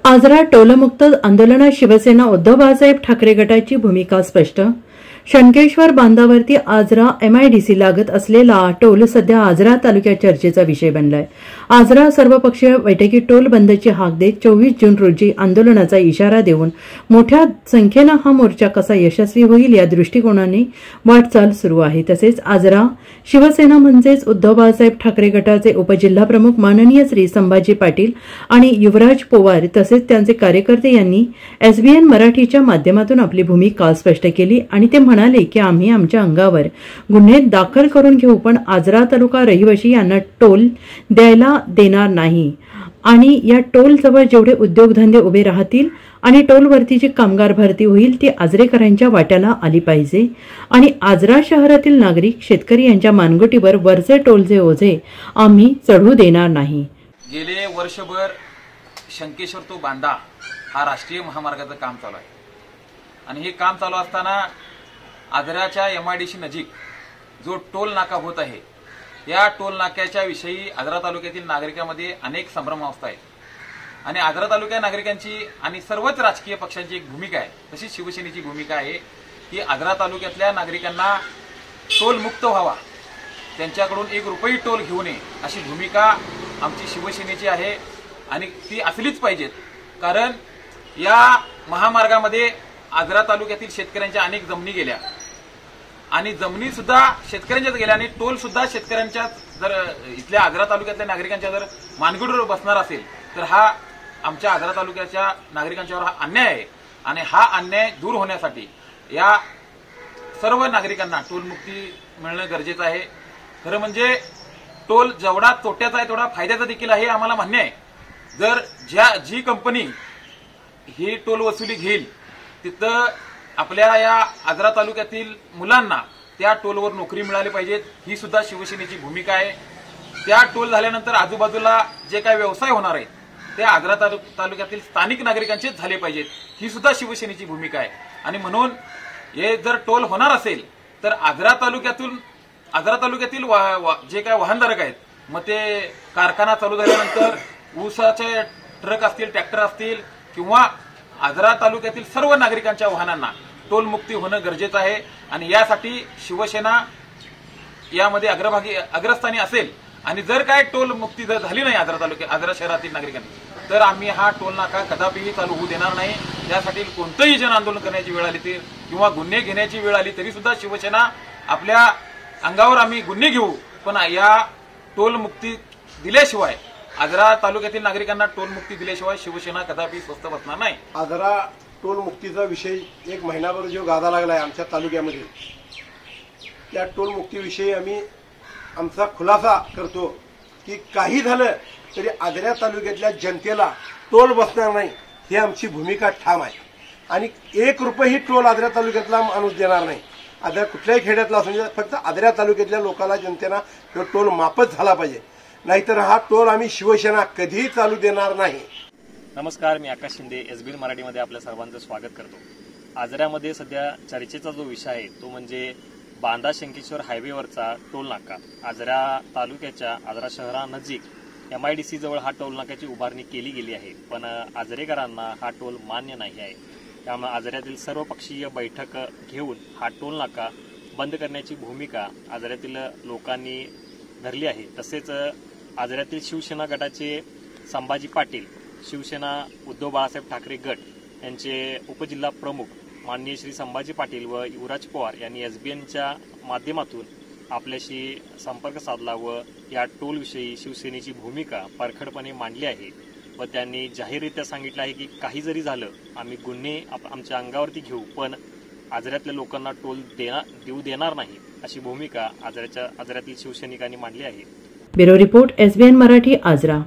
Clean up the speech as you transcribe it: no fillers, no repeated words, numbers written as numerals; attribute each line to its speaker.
Speaker 1: आजरा टोलमुक्त आंदोलनात शिवसेना उद्धव बाळासाहेब ठाकरे गटाची भूमिका स्पष्ट। शंकेश्वर बांधावरती आजरा एमआयडीसी लागत असलेला टोल सध्या आजरा तालुक्यात चर्चेचा विषय बनलाय। आजरा सर्वपक्षीय बैठकीत टोल बंदची हाक देत 24 जून रोजी आंदोलनाचा इशारा देऊन मोठ्या संख्येने हा मोर्चा कसा यशस्वी होईल या दृष्टिकोनाने वाटचाल सुरू आहे। तसेच आजरा शिवसेना म्हणजेच उद्धव बाळासाहेब ठाकरे गटाचे उपजिल्हाप्रमुख माननीय श्री संभाजी पाटील आणि युवराज पवार तसेच त्यांचे कार्यकर्ते यांनी एसबीएन मराठीच्या माध्यमातून आपली भूमिका स्पष्ट केली आणि ते म्हणाले की आम्ही आमच्या अंगावर गुन्हे दाखल करून घेऊ, पण आजरा तालुका रहिवासी यांना टोल द्यायला देणार नाही आणि या टोल जवळ जेवढे उद्योगधंदे उभे राहतील आणि टोलवरती जी कामगार भरती होईल ती आजरेकरांच्या वाट्याला आली पाहिजे आणि आजरा शहरातील नागरिक शेतकरी यांच्या मानगुटीवर वरचे टोलचे ओझे आम्ही चढू देणार नाही।
Speaker 2: गेले वर्षभर शंकेश्वर तो बांधा हा राष्ट्रीय महामार्गाचं काम चालू आहे आणि हे काम चालू असताना आजराच्या एमआयडीसी नजीक जो टोल नाका होत आहे या टोल नाक्याच्या विषयी आजरा तालुक्यातील नागरिकांमध्ये अनेक संभ्रमावस्था आहेत आणि आजरा तालुक्या नागरिकांची आणि सर्वच राजकीय पक्षांची एक भूमिका आहे, तशीच शिवसेनेची भूमिका आहे की आजरा तालुक्यातल्या नागरिकांना टोल मुक्त व्हावा, त्यांच्याकडून 1 रुपये टोल घेऊ नये अशी भूमिका आमची शिवसेनेची आहे आणि ती असलीच पाहिजेत। कारण या महामार्गामध्ये आजरा तालुक्यातील शेतकऱ्यांच्या अनेक जमिनी गेल्या आणि जमिनी सुद्धा शेतकऱ्यांच्याच गेल्या आणि टोल सुद्धा शेतकऱ्यांच्या जर इथल्या आजरा तालुक्यातल्या नागरिकांच्या जर मानगुटीवर बसणार असेल तर हा आमच्या आजरा तालुक्याच्या नागरिकांच्यावर हा अन्याय आहे आणि हा अन्याय दूर होण्यासाठी या सर्व नागरिकांना टोल मुक्ती मिळणं गरजेचं आहे। खरं म्हणजे टोल जेवढा तोट्याचा आहे तेवढा फायद्याचा देखील आहे आम्हाला मान्य आहे। जर जी कंपनी ही टोल वसुली घेईल तिथं आपल्या या आजरा तालुक्यातील मुलांना त्या टोलवर नोकरी मिळाली पाहिजे, ही सुद्धा शिवसेनेची भूमिका आहे। त्या टोल झाल्यानंतर आजूबाजूला जे काही व्यवसाय होणार आहेत ते आजरा तालुक्यातील स्थानिक नागरिकांचेच झाले पाहिजेत, ही सुद्धा शिवसेनेची भूमिका आहे। आणि म्हणून हे जर टोल होणार असेल तर आजरा तालुक्यातील जे काही वाहनधारक आहेत मग ते कारखाना चालू झाल्यानंतर ऊसाचे ट्रक असतील, ट्रॅक्टर असतील किंवा आजरा तालुक्यातील सर्व नागरिकांच्या वाहनांना टोल मुक्ती होणं गरजेचं आहे आणि यासाठी शिवसेना यामध्ये अग्रस्थानी असेल आणि जर काय टोल मुक्ती जर झाली नाही आजरा शहरातील नागरिकांनी तर आम्ही हा टोल नाका कदापिही चालू होऊ देणार नाही। यासाठी कोणतंही जन आंदोलन करण्याची वेळ आली तर किंवा गुन्हे घेण्याची वेळ आली तरी सुद्धा शिवसेना आपल्या अंगावर आम्ही गुन्हे घेऊ, पण या टोल मुक्ती दिल्याशिवाय आजरा तालुक्यातील नागरिकांना टोल मुक्ती दिल्याशिवाय शिवसेना कदापि स्वस्थ बसणार नाही।
Speaker 3: आजरा टोल मुक्तीचा विषय 1 महिनाभर जो गादा लागलाय आमच्या तालुक्यामध्ये त्या टोल मुक्तीविषयी आम्ही आमचा खुलासा करतो की काही झालं तरी आजरा तालुक्यातल्या जनतेला टोल बसणार नाही ही आमची भूमिका ठाम आहे आणि 1 रुपयाही टोल आजरा तालुक्यातला माणूस देणार नाही। आजरा कुठल्याही खेड्यातला असू दे, फक्त आजरा तालुक्यातल्या लोकांना जनतेला तो टोल माफच झाला पाहिजे, नाहीतर हा टोल आम्ही शिवसेना कधीही चालू देणार नाही।
Speaker 4: नमस्कार, मी आकाश शिंदे एसबीएन मराठीमध्ये आपल्या सर्वांचं स्वागत करतो। आजऱ्यामध्ये सध्या चर्चेचा जो विषय आहे तो म्हणजे बांधा शंकेश्वर हायवेवरचा टोल नाका। आजरा तालुक्याच्या आजरा शहरानजीक एमआयडीसी जवळ हा टोल नाक्याची उभारणी केली गेली आहे, पण आजरेकरांना हा टोल मान्य नाही आहे। त्यामुळे आजऱ्यातील सर्वपक्षीय बैठक घेऊन हा टोल नाका बंद करण्याची भूमिका आजऱ्यातील लोकांनी धरली आहे। तसेच आजऱ्यातील शिवसेना गटाचे संभाजी पाटील, शिवसेना उद्धव बाळासाहेब ठाकरे गट यांचे उपजिल्हा प्रमुख माननीय श्री संभाजी पाटील व युवराज पवार यांनी एसबीएनच्या माध्यमातून आपल्याशी संपर्क साधला व या टोलविषयी शिवसेनेची भूमिका परखडपणे मांडली आहे व त्यांनी जाहीररित्या सांगितलं आहे की काही जरी झालं आम्ही गुन्हे आमच्या अंगावरती घेऊ, पण आजऱ्यातल्या लोकांना टोल देऊ देणार नाही अशी भूमिका आजऱ्यातील शिवसैनिकांनी मांडली आहे।
Speaker 1: Bureau report SBN Marathi Ajara.